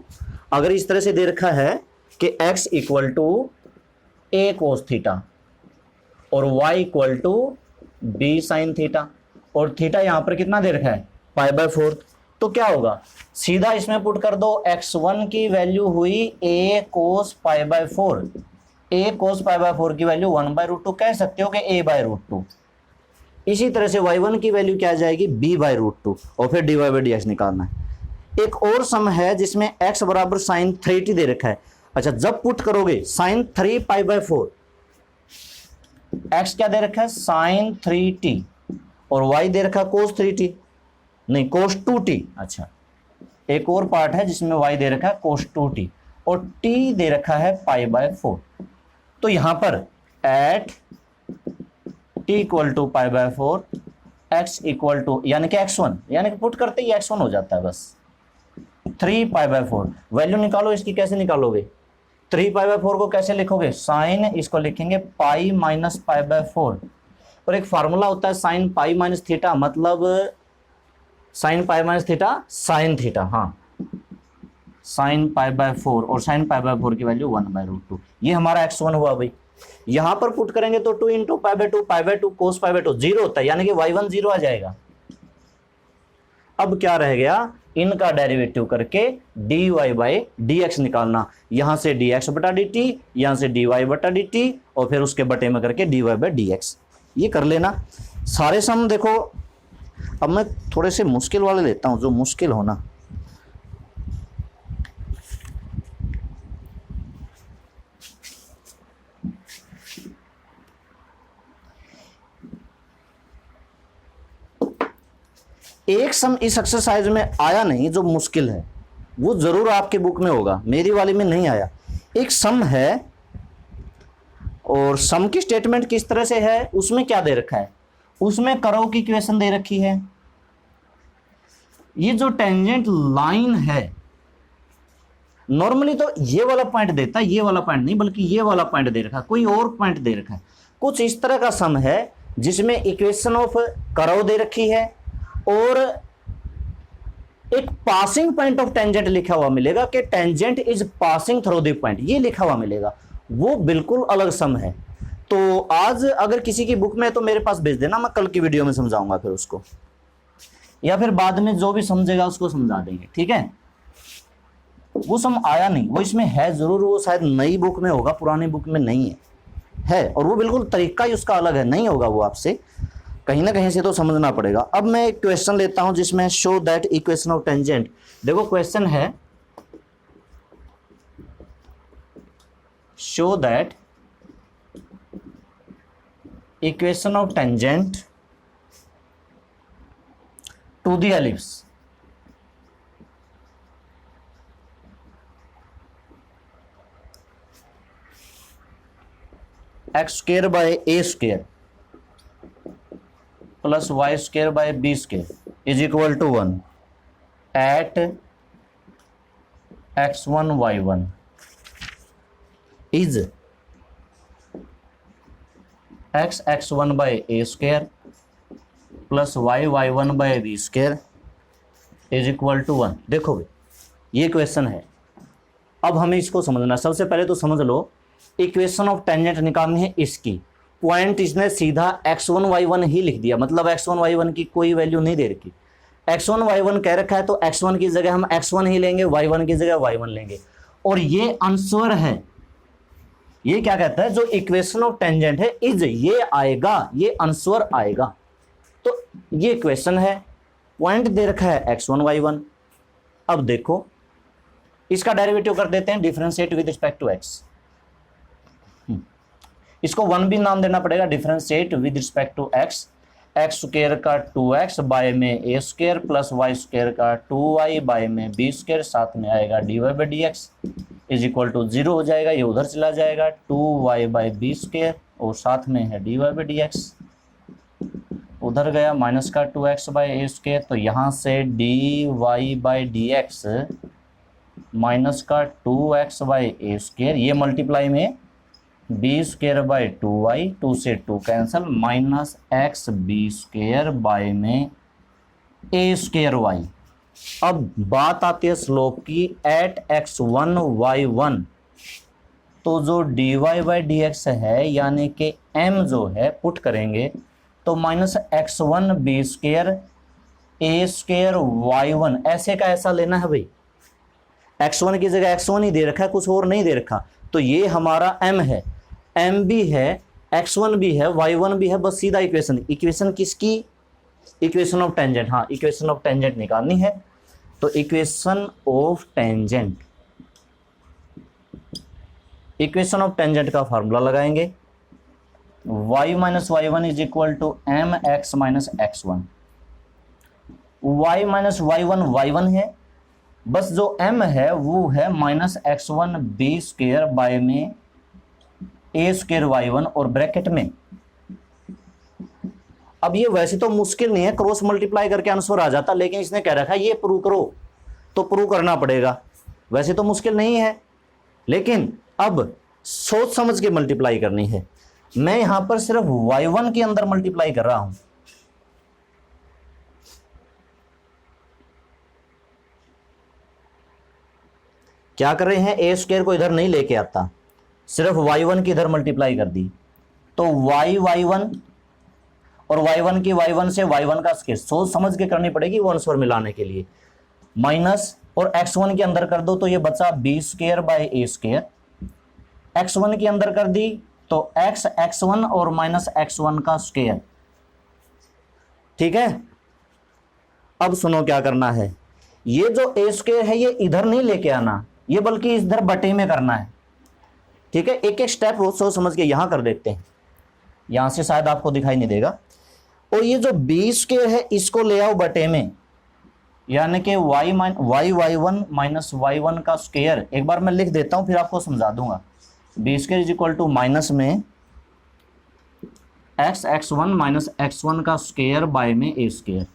अगर इस तरह से दे रखा है कि x equal to a cos theta, और y equal to b sine theta, और थीटा यहाँ पर कितना दे रखा है π/4। तो क्या होगा, सीधा इसमें पुट कर दो, x1 की वैल्यू हुई a cos π/4, a cos π/4 की वैल्यू 1/√2 कह सकते हो कि a/√2। इसी तरह से y1 की वैल्यू क्या आ जाएगी b/√2, और फिर dy/dx निकालना है। एक और सम है जिसमें x बराबर साइन 3t दे रखा है। अच्छा, जब पुट करोगे साइन 3 π/4, x क्या दे रखा है साइन 3t, और y दे रखा है cos 3t, नहीं cos 2t। अच्छा, एक और पार्ट है जिसमें y दे रखा है cos 2t और t दे रखा है π/4। तो यहां पर at t equal to π/4, x equal to यानी कि x1, यानी कि पुट करते ही x1 हो जाता है बस 3 π/4। वैल्यू निकालो इसकी, कैसे निकालोगे, 3 π/4 को कैसे लिखोगे, साइन इसको लिखेंगे पाई माइनस π/4, और एक फार्मूला होता है साइन पाई माइनस थीटा, मतलब sine pi minus theta sine theta, हाँ साइन π/4, और साइन π/4 की वैल्यू 1/√2। ये हमारा x1 हुआ भाई। यहां पर पुट करेंगे तो 2 इंटू π/2 cos π/2 जीरो होता है, यानी कि y1 जीरो आ जाएगा। अब क्या रह गया, इनका डेरिवेटिव करके dy/dx निकालना, यहां से dx/dt, यहां से dy/dt, और फिर उसके बटे में करके dy/dx। ये कर लेना सारे सम। देखो अब मैं थोड़े से मुश्किल वाले लेता हूं, जो मुश्किल होना। एक सम इस एक्सरसाइज में आया नहीं जो मुश्किल है, वो जरूर आपके बुक में होगा, मेरी वाली में नहीं आया। एक सम है, और सम की स्टेटमेंट किस तरह से है, उसमें क्या दे रखा है, उसमें कर्व की इक्वेशन दे रखी है। ये जो टेंजेंट लाइन है, नॉर्मली तो ये वाला पॉइंट देता है, ये वाला पॉइंट नहीं, बल्कि ये वाला पॉइंट दे रखा है, कोई और पॉइंट दे रखा है। कुछ इस तरह का सम है जिसमें इक्वेशन ऑफ कर्व दे रखी है, और एक पासिंग पॉइंट ऑफ टेंजेंट लिखा हुआ मिलेगा कि tangent is passing through the point, ये लिखा हुआ मिलेगा, वो बिल्कुल अलग सम है। तो आज अगर किसी की बुक में है तो मेरे पास भेज देना, मैं कल की वीडियो में समझाऊंगा फिर उसको, या फिर बाद में जो भी समझेगा उसको समझा देंगे, ठीक है। वो सम आया नहीं, वो इसमें है जरूर, वो शायद नई बुक में होगा, पुरानी बुक में नहीं है, और वो बिल्कुल तरीका ही उसका अलग है, नहीं होगा वो आपसे, कहीं ना कहीं से तो समझना पड़ेगा। अब मैं एक क्वेश्चन लेता हूं जिसमें show that equation of tangent. देखो क्वेश्चन है, show that equation of tangent to the ellipse x square by a square plus y square by b square is equal to 1 at x1 y1 is x1 by a square plus y1 by b square is equal to 1। देखो ये question है, अब हमें इसको समझना। सबसे पहले तो समझ लो, इक्वेशन ऑफ टेंजेंट निकालनी है इसकी, पॉइंट इसने सीधा x1 y1 ही लिख दिया, मतलब x1 y1 की कोई वैल्यू नहीं दे रखी। x1 y1 कह रखा है तो x1 की जगह हम x1 ही लेंगे, y1 की जगह y1 लेंगे, और ये आंसर है। ये क्या कहता है, जो इक्वेशन ऑफ टेंजेंट है इज, ये आएगा, ये आंसर आएगा। तो ये क्वेश्चन है, पॉइंट दे रखा है x1 y1। अब देखो इसका डेरिवेटिव कर देते हैं, differentiate with respect to x। इसको 1 भी नाम देना पड़ेगा, differentiate with respect to x। X square का 2x बाय में a square plus y square का 2y बाय में बी स्क्वायर, साथ में आएगा dy/dx इज इक्वल टू 0 हो जाएगा, ये उधर चला जाएगा 2y बाय बी स्क्वायर, और साथ में है dy/dx, उधर गया माइनस का 2x बाय ए स्क्वायर, तो यहाँ से dy/dx माइनस का 2x बाय ए स्क्वायर, ये मल्टीप्लाई में बी स्क्वायर बाय 2y, 2 से 2 cancel, minus x b square by में ए स्क्वायर वाई। अब बात आती है स्लोप की, एट x1 y1 तो जो d y by d x है यानी कि m जो है पुट करेंगे तो minus x one b square a square y one ऐसे का ऐसा लेना है भाई। x1 की जगह x1 ही दे रखा है, कुछ और नहीं दे रखा। तो ये हमारा m है, m भी है, x1 भी है, y1 भी है, बस सीधा इक्वेशन किसकी, इक्वेशन ऑफ टेंजेंट। हाँ, इक्वेशन ऑफ टेंजेंट निकालनी है। तो equation of tangent, equation of tangent का फार्मूला लगाएंगे, y minus y one is equal to m x minus x one. Y minus y one है, बस जो m है वो है minus x one b square by में ए स्केयर वाई वन और ब्रैकेट में। अब ये वैसे तो मुश्किल नहीं है, क्रॉस मल्टीप्लाई करके आंसर आ जाता, लेकिन इसने कह रखा है ये प्रूव करो, तो प्रूव करना पड़ेगा। वैसे तो मुश्किल नहीं है, लेकिन अब सोच समझ के मल्टीप्लाई करनी है। मैं यहां पर सिर्फ y1 के अंदर मल्टीप्लाई कर रहा हूं। क्या कर रहे हैं, ए स्क्वायर को इधर नहीं लेके आता, सिर्फ y1 की इधर मल्टीप्लाई कर दी। तो y1 और y1 की y1 से y1 का स्क्वायर सोच समझ के करनी पड़ेगी वो आंसर मिलाने के लिए। माइनस और x1 के अंदर कर दो तो ये बचा b square by a square. x1 के अंदर कर दी तो x1 और माइनस x1 का स्क्वायर। ठीक है, अब सुनो क्या करना है। ये जो ए स्क्वायर है ये इधर नहीं लेके आना, ये बल्कि इधर बटे में करना है। ठीक है, एक एक स्टेप रोज सोच समझ के यहां कर देखते हैं, यहां से शायद आपको दिखाई नहीं देगा। और ये जो बी स्क्वायर है इसको ले आओ बटे में, यानी कि y one minus y one का स्क्वायर। एक बार मैं लिख देता हूं फिर आपको समझा दूंगा। B square is equal to minus में x one minus x one का स्क्वायर बाय में ए स्क्वायर।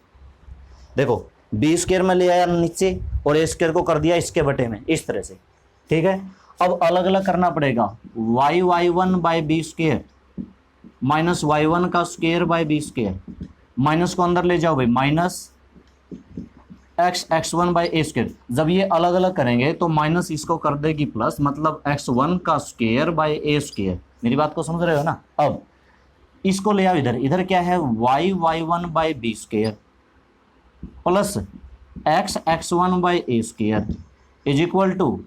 देखो बी स्क्वायर में ले आया नीचे और ए स्क्वायर को कर दिया इसके बटे में, इस तरह से। ठीक है, अब अलग अलग करना पड़ेगा। Y one by b square minus y one का square by b square, minus को अंदर ले जाओ भाई, minus x one by a square. जब ये अलग अलग करेंगे तो माइनस इसको कर देगी प्लस, मतलब एक्स वन का स्क्वायर बाय ए स्क्वायर। मेरी बात को समझ रहे हो ना। अब इसको ले आओ इधर, इधर क्या है y one by b square plus x one by a square is equal to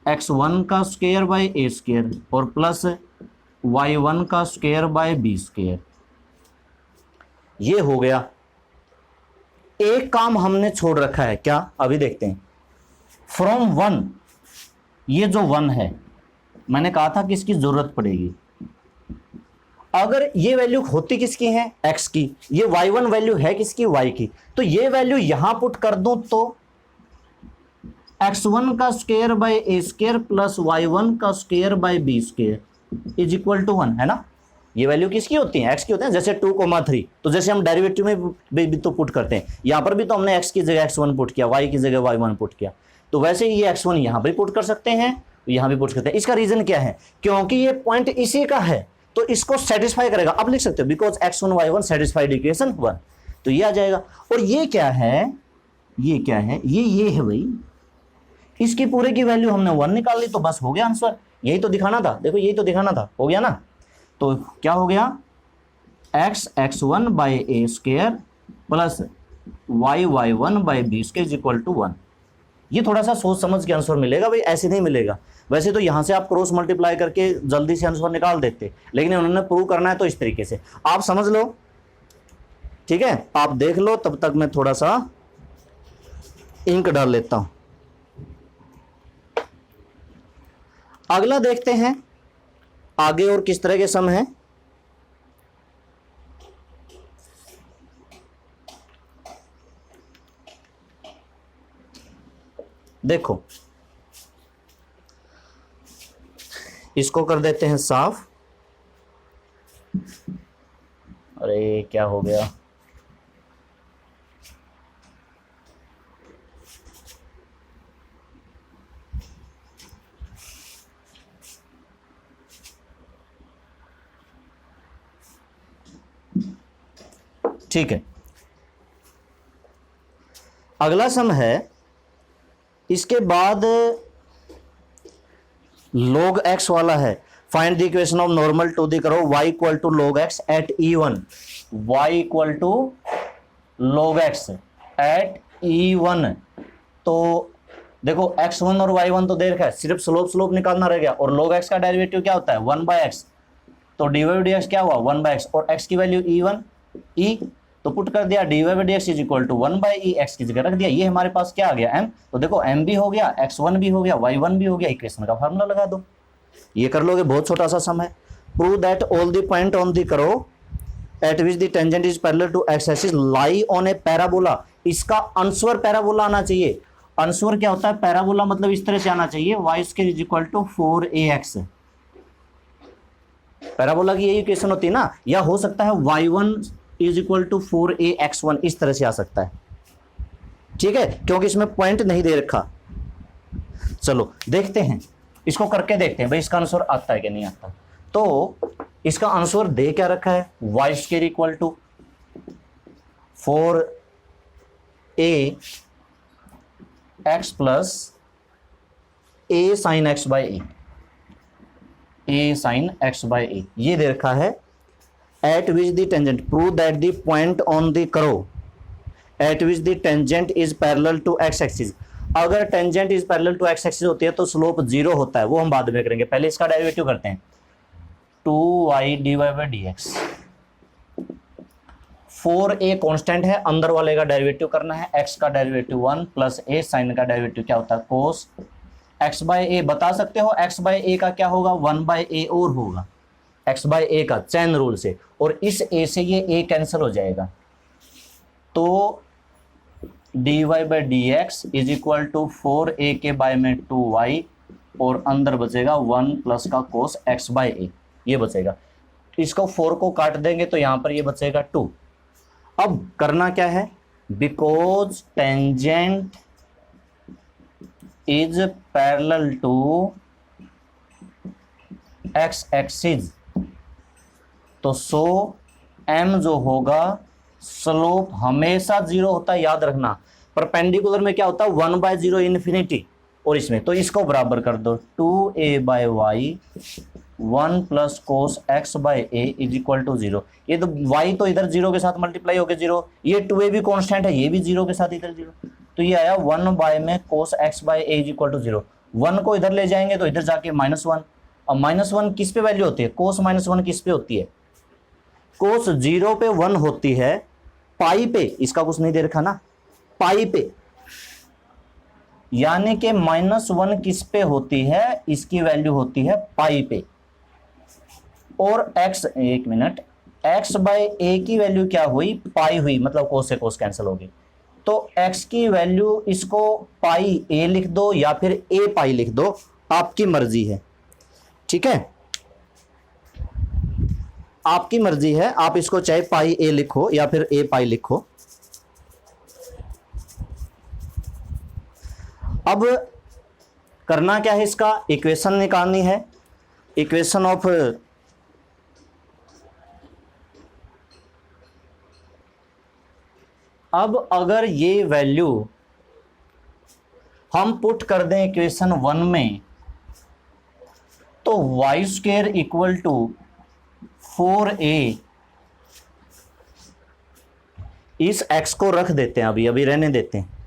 x one का स्क्वायर बाई ए स्क्वायर और प्लस वाई वन का स्क्वायर बाय बी स्क्वायर। ये हो गया। एक काम हमने छोड़ रखा है, क्या, अभी देखते हैं। फ्रॉम वन, ये जो वन है मैंने कहा था कि इसकी जरूरत पड़ेगी। अगर ये वैल्यू होती किसकी है, x की, ये y1 वैल्यू है किसकी, y की, तो ये वैल्यू यहां पुट कर दूं तो x1 का square by a square plus y1 का square by b square is equal to 1 है ना। ये वैल्यू किसकी होती है, x की होते हैं। जैसे 2,3, तो जैसे हम डेरिवेटिव में भी तो पुट करते हैं, यहां पर भी तो हमने x की जगह x1 पुट किया, y की जगह y1 पुट किया, तो वैसे ही ये x1 यहां पर पुट कर सकते हैं, यहां भी पुट करते हैं। इसका रीजन क्या है, क्योंकि ये पॉइंट इसी का है तो इसको सेटिस्फाई करेगा। अब लिख सकते हो because x1 y1 satisfied equation 1, तो ये आ जाएगा। और ये क्या है, ये क्या है, ये है भाई, इसकी पूरे की वैल्यू हमने 1 निकाल ली तो बस हो गया आंसर। यही तो दिखाना था, देखो यही तो दिखाना था, हो गया ना। तो क्या हो गया, x1 by a square plus y one by b square is equal to 1। ये थोड़ा सा सोच समझ के आंसर मिलेगा भाई, ऐसे नहीं मिलेगा। वैसे तो यहां से आप क्रॉस मल्टीप्लाई करके जल्दी से आंसर निकाल देते, लेकिन उन्होंने प्रूव करना है तो इस तरीके से आप समझ लो। ठीक है, आप देख लो, तब तक मैं थोड़ा सा इंक डाल लेता हूं। अगला देखते हैं आगे और किस तरह के सम है। देखो इसको कर देते हैं साफ। अरे क्या हो गया, ठीक है। अगला सम है, इसके बाद log x वाला है, find the equation of normal to the curve y equal to log x at E1, y equal to log x at E1। तो देखो x1 और y1 तो दे रखा है, सिर्फ स्लोप निकालना रह गया। और log x का डेरिवेटिव क्या होता है 1/x, तो dy/dx क्या हुआ 1/x, और x की वैल्यू E1 e, तो पुट कर दिया dy/dx is equal to 1/e, x की जगह रख दिया। ये हमारे पास क्या आ गया m, तो देखो m भी हो गया, x1 भी हो गया, y1 भी हो गया, इक्वेशन का फार्मूला लगा दो, ये कर लोगे। बहुत छोटा सा सम है। Prove that all the point on the curve at which the tangent is parallel to x axis lie on a parabola. इसका आंसर पैराबोला आना चाहिए। आंसर क्या होता है पैराबोला, मतलब इस तरह से आना चाहिए y² is equal to 4ax। Parabola की यही इक्वेशन होती है ना, या हो सकता है y1 is equal to 4ax1, इस तरह से आ सकता है। ठीक है, क्योंकि इसमें पॉइंट नहीं दे रखा। चलो देखते हैं, इसको करके देखते हैं भाई इसका आंसर आता है कि नहीं आता। तो इसका आंसर दे क्या रखा है y² equal to 4ax plus a sin x by a sin x by a, ये दे रखा है। At which the tangent, prove that the point on the curve at which the tangent is parallel to x axis. अगर tangent is parallel to x axis होती है तो slope 0 होता है, वो हम बाद में करेंगे, पहले इसका डेरिवेटिव करते हैं। 2y dy/dx, 4a कांस्टेंट है, अंदर वाले का डेरिवेटिव करना है, x का डेरिवेटिव 1 प्लस a sin का डेरिवेटिव क्या होता है cos x बाई a। बता सकते हो x बाई a का क्या होगा 1/a और होगा x बाई a का चैन रूल से, और इस a से ये a कैंसिल हो जाएगा। तो dy/dx is equal to 4a के बाय में 2y, और अंदर बचेगा 1 प्लस का cos x बाई a, ये बचेगा। इसको 4 को काट देंगे तो यहां पर ये बचेगा 2। अब करना क्या है, because tangent is parallel to x axis, तो सो m जो होगा स्लोप हमेशा 0 होता है, याद रखना। परपेंडिकुलर में क्या होता है 1/0 इन्फिनिटी, और इसमें तो इसको बराबर कर दो 2a/y 1 plus cos x by a is equal to 0। ये तो y तो इधर 0 के साथ मल्टीप्लाई हो गया 0, ये 2a भी कांस्टेंट है, ये भी 0 के साथ इधर 0, तो ये आया 1 बाय में cos x by a is equal to 0। 1 को इधर ले जाएंगे तो इधर जाके -1, और -1 किस पे वैल्यू होती है कोस -1 किस पे होती है, कोस 0 पे 1 होती है, पाई पे, इसका कुछ नहीं दे रखा ना, पाई पे, यानी कि -1 किस पे होती है, इसकी वैल्यू होती है पाई पे। और x, एक मिनट, x बाई a की वैल्यू क्या हुई पाई हुई, मतलब कोस से कोस कैंसिल हो गई, तो x की वैल्यू इसको पाई a लिख दो या फिर a पाई लिख दो, आपकी मर्जी है। ठीक है, आपकी मर्जी है, आप इसको चाहे पाई a लिखो या फिर a पाई लिखो। अब करना क्या है, इसका इक्वेशन निकालनी है, इक्वेशन ऑफ अब अगर ये वैल्यू हम पुट कर दें इक्वेशन 1 में, तो y² इक्वल टू 4a, इस x को रख देते हैं, अभी रहने देते हैं।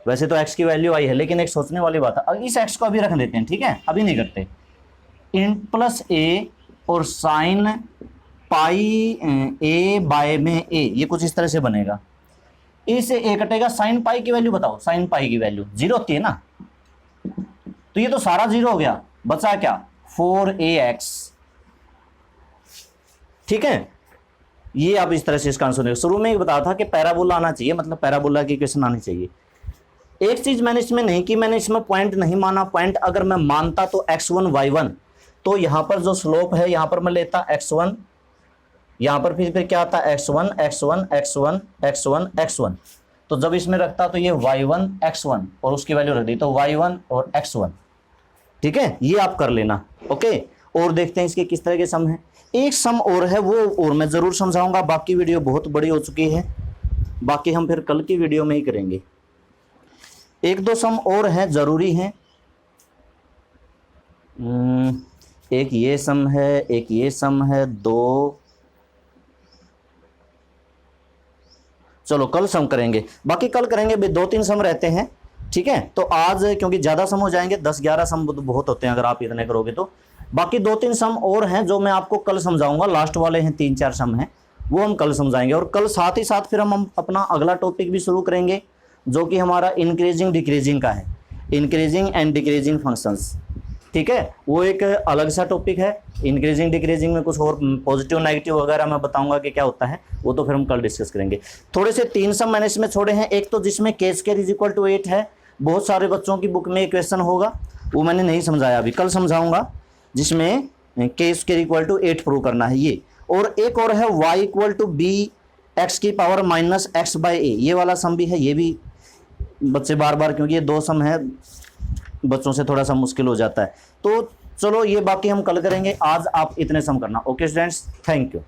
वैसे तो x की वैल्यू आई है, लेकिन एक सोचने वाली बात है, अब इस x को अभी रख देते हैं, ठीक है, अभी नहीं करते। इन प्लस a और साइन पाई a बाय में a, ये कुछ इस तरह से बनेगा। इससे a कटेगा, साइन पाई की वैल्यू बताओ, साइन पाई की वैल्यू 0 होती है ना, तो ये तो सारा 0 हो गया, बचा क्या 4ax। ठीक है, ये आप इस तरह से इसका आंसर। शुरू में ही बताया था कि पैराबोला आना चाहिए, मतलब पैराबोला की इक्वेशन आनी चाहिए। एक चीज मैंने इसमें नहीं की, मैंने इसमें पॉइंट नहीं माना। पॉइंट अगर मैं मानता तो x1 y1, तो यहां पर जो स्लोप है यहां पर मैं लेता x1, यहां पर फिर क्या आता x1 x1 x1 x1 x1, तो जब इसमें रखता तो ये y1 x1 और उसकी वैल्यू रख दी, तो y1 और x1। ठीक है, ये आप कर लेना। ओके, और देखते हैं इसके किस तरह के सम है। एक सम और है, वो और मैं जरूर समझाऊंगा, बाकी वीडियो बहुत बड़ी हो चुकी है, बाकी हम फिर कल की वीडियो में ही करेंगे। एक दो सम और हैं, जरूरी हैं, एक ये सम है, एक ये सम है, दो, चलो कल सम करेंगे, बाकी कल करेंगे भाई, 2-3 सम रहते हैं, ठीक है। तो आज क्योंकि ज़्यादा सम हो जाएंगे, 10-11 सम बहुत होते हैं अगर आप इतने करोगे तो। बाकी 2-3 सम और हैं जो मैं आपको कल समझाऊंगा, लास्ट वाले हैं 3-4 सम हैं, वो हम कल समझाएंगे। और कल साथ ही साथ फिर हम अपना अगला टॉपिक भी शुरू करेंगे जो कि हमारा इंक्रीजिंग डिक्रीजिंग का है, इंक्रीजिंग एंड डिक्रीजिंग फंक्शंस, ठीक है। वो एक अलग सा टॉपिक है। इंक्रीजिंग डिक्रीजिंग में कुछ और पॉजिटिव नेगेटिव वगैरह मैं बताऊंगा कि क्या होता है, वो तो फिर हम कल डिस्कस करेंगे। थोड़े से 3 सम मैंने इसमें छोड़े हैं। एक तो जिसमें के स्क्वायर इज इक्वल टू 8 है, बहुत सारे बच्चों की बुक में क्वेश्चन होगा, वो मैंने नहीं समझाया, अभी कल समझाऊंगा, जिसमें के स्क्वायर इक्वल टू 8 प्रूव करना है ये। और एक और है y equal to b x की power minus x by a, ये वाला सम भी है, ये भी बच्चे बार बार, क्योंकि ये 2 सम है, बच्चों से थोड़ा सा मुश्किल हो जाता है। तो चलो ये बाकी हम कल करेंगे, आज आप इतने सम करना। Okay students, thank you.